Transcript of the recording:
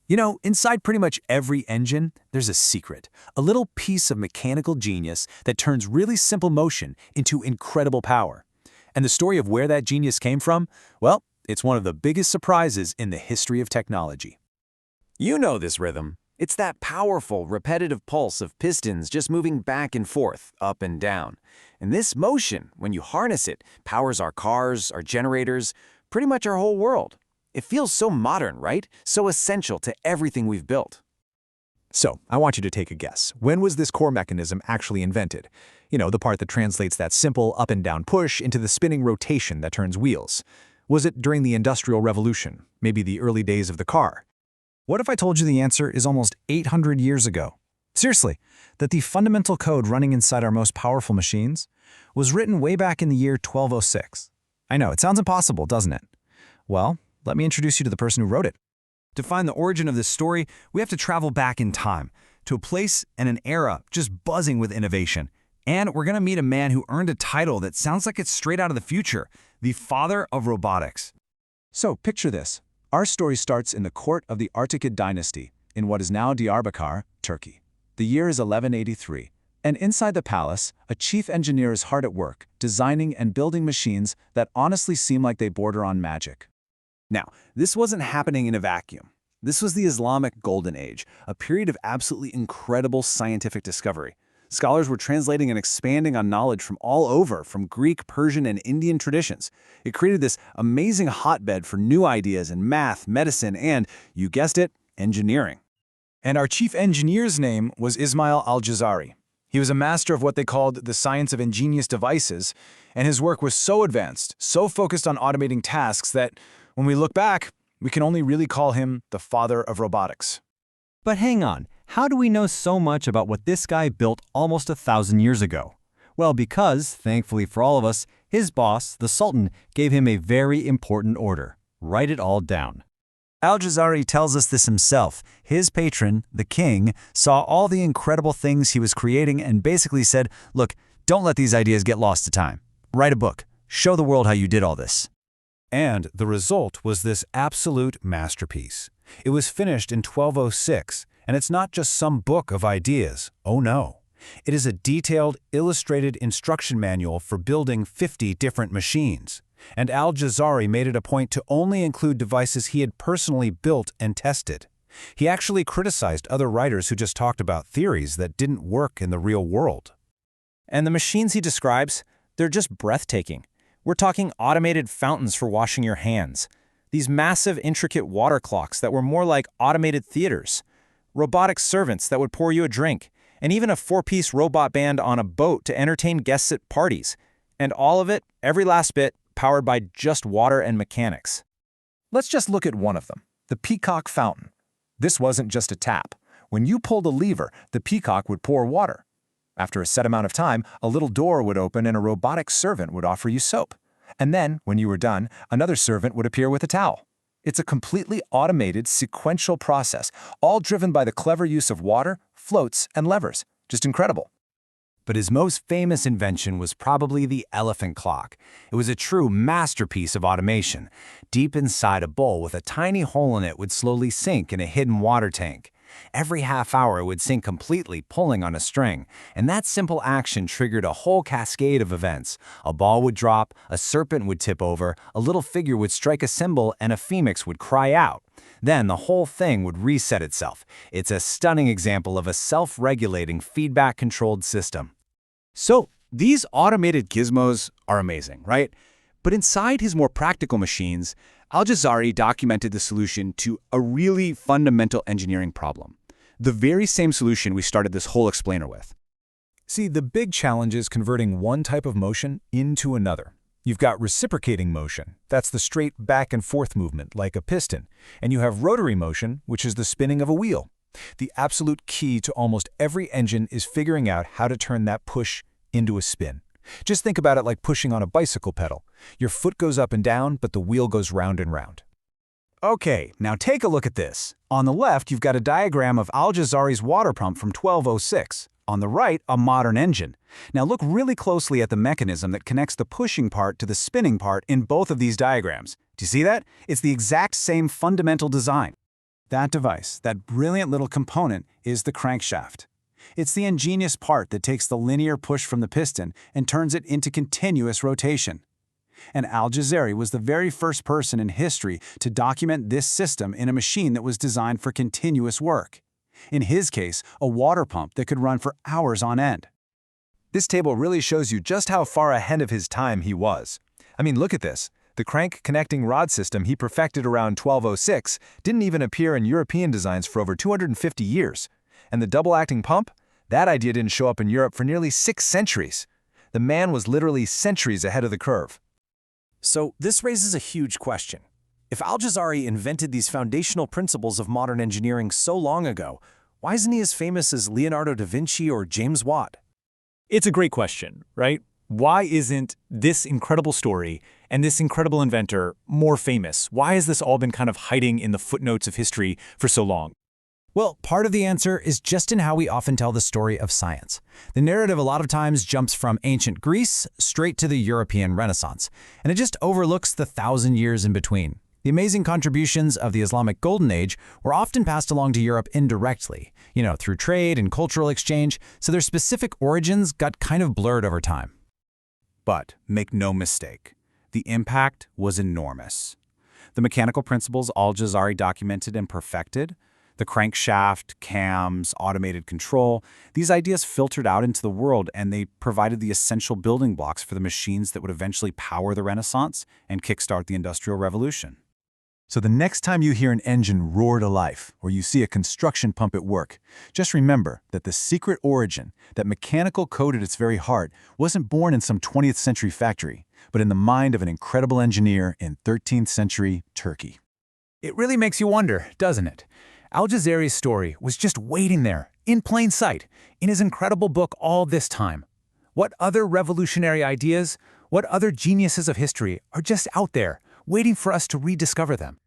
You know, inside pretty much every engine, there's a secret, a little piece of mechanical genius that turns really simple motion into incredible power. And the story of where that genius came from, well, it's one of the biggest surprises in the history of technology. You know this rhythm. It's that powerful, repetitive pulse of pistons just moving back and forth, up and down. And this motion, when you harness it, powers our cars, our generators, pretty much our whole world. It feels so modern, right? So essential to everything we've built. So, I want you to take a guess. When was this core mechanism actually invented? You know, the part that translates that simple up and down push into the spinning rotation that turns wheels. Was it during the Industrial Revolution? Maybe the early days of the car? What if I told you the answer is almost 800 years ago? Seriously, that the fundamental code running inside our most powerful machines was written way back in the year 1206. I know, it sounds impossible, doesn't it? Well, let me introduce you to the person who wrote it. To find the origin of this story, we have to travel back in time, to a place and an era just buzzing with innovation. And we're going to meet a man who earned a title that sounds like it's straight out of the future, the Father of Robotics. So, picture this. Our story starts in the court of the Artukid dynasty, in what is now Diyarbakir, Turkey. The year is 1183, and inside the palace, a chief engineer is hard at work, designing and building machines that honestly seem like they border on magic. Now, this wasn't happening in a vacuum. This was the Islamic Golden Age, a period of absolutely incredible scientific discovery. Scholars were translating and expanding on knowledge from all over, from Greek, Persian, and Indian traditions. It created this amazing hotbed for new ideas in math, medicine, and, you guessed it, engineering. And our chief engineer's name was Ismail Al-Jazari. He was a master of what they called the science of ingenious devices, and his work was so advanced, so focused on automating tasks that, when we look back, we can only really call him the Father of Robotics. But hang on, how do we know so much about what this guy built almost 1,000 years ago? Well, because, thankfully for all of us, his boss, the Sultan, gave him a very important order. Write it all down. Al-Jazari tells us this himself. His patron, the king, saw all the incredible things he was creating and basically said, look, don't let these ideas get lost to time. Write a book. Show the world how you did all this. And the result was this absolute masterpiece. It was finished in 1206, and it's not just some book of ideas. Oh no. It is a detailed, illustrated instruction manual for building 50 different machines. And Al-Jazari made it a point to only include devices he had personally built and tested. He actually criticized other writers who just talked about theories that didn't work in the real world. And the machines he describes, they're just breathtaking. We're talking automated fountains for washing your hands, these massive, intricate water clocks that were more like automated theaters, robotic servants that would pour you a drink, and even a 4-piece robot band on a boat to entertain guests at parties. And all of it, every last bit, powered by just water and mechanics. Let's just look at one of them, the Peacock Fountain. This wasn't just a tap. When you pulled a lever, the peacock would pour water. After a set amount of time, a little door would open and a robotic servant would offer you soap. And then, when you were done, another servant would appear with a towel. It's a completely automated, sequential process, all driven by the clever use of water, floats, and levers. Just incredible. But his most famous invention was probably the elephant clock. It was a true masterpiece of automation. Deep inside a bowl with a tiny hole in it would slowly sink in a hidden water tank. Every half hour it would sink completely, pulling on a string, and that simple action triggered a whole cascade of events. A ball would drop, a serpent would tip over, a little figure would strike a cymbal, and a phoenix would cry out. Then the whole thing would reset itself. It's a stunning example of a self-regulating, feedback-controlled system. So, these automated gizmos are amazing, right? But inside his more practical machines, Al-Jazari documented the solution to a really fundamental engineering problem. The very same solution we started this whole explainer with. See, the big challenge is converting one type of motion into another. You've got reciprocating motion. That's the straight back and forth movement, like a piston. And you have rotary motion, which is the spinning of a wheel. The absolute key to almost every engine is figuring out how to turn that push into a spin. Just think about it like pushing on a bicycle pedal. Your foot goes up and down, but the wheel goes round and round. Okay, now take a look at this. On the left, you've got a diagram of Al-Jazari's water pump from 1206. On the right, a modern engine. Now look really closely at the mechanism that connects the pushing part to the spinning part in both of these diagrams. Do you see that? It's the exact same fundamental design. That device, that brilliant little component, is the crankshaft. It's the ingenious part that takes the linear push from the piston and turns it into continuous rotation. And Al-Jazari was the very first person in history to document this system in a machine that was designed for continuous work. In his case, a water pump that could run for hours on end. This table really shows you just how far ahead of his time he was. I mean, look at this. The crank connecting rod system he perfected around 1206 didn't even appear in European designs for over 250 years. And the double-acting pump? That idea didn't show up in Europe for nearly 6 centuries. The man was literally centuries ahead of the curve. So this raises a huge question. If Al-Jazari invented these foundational principles of modern engineering so long ago, why isn't he as famous as Leonardo da Vinci or James Watt? It's a great question, right? Why isn't this incredible story and this incredible inventor more famous? Why has this all been kind of hiding in the footnotes of history for so long? Well, part of the answer is just in how we often tell the story of science. The narrative a lot of times jumps from ancient Greece straight to the European Renaissance, and it just overlooks the 1,000 years in between. The amazing contributions of the Islamic Golden Age were often passed along to Europe indirectly, through trade and cultural exchange, so their specific origins got kind of blurred over time. But make no mistake, the impact was enormous. The mechanical principles Al-Jazari documented and perfected, the crankshaft, cams, automated control, these ideas filtered out into the world, and they provided the essential building blocks for the machines that would eventually power the Renaissance and kickstart the Industrial Revolution. So the next time you hear an engine roar to life or you see a construction pump at work, just remember that the secret origin, that mechanical code at its very heart, wasn't born in some 20th century factory, but in the mind of an incredible engineer in 13th century Turkey. It really makes you wonder, doesn't it? Al-Jazari's story was just waiting there, in plain sight, in his incredible book all this time. What other revolutionary ideas, what other geniuses of history are just out there, waiting for us to rediscover them?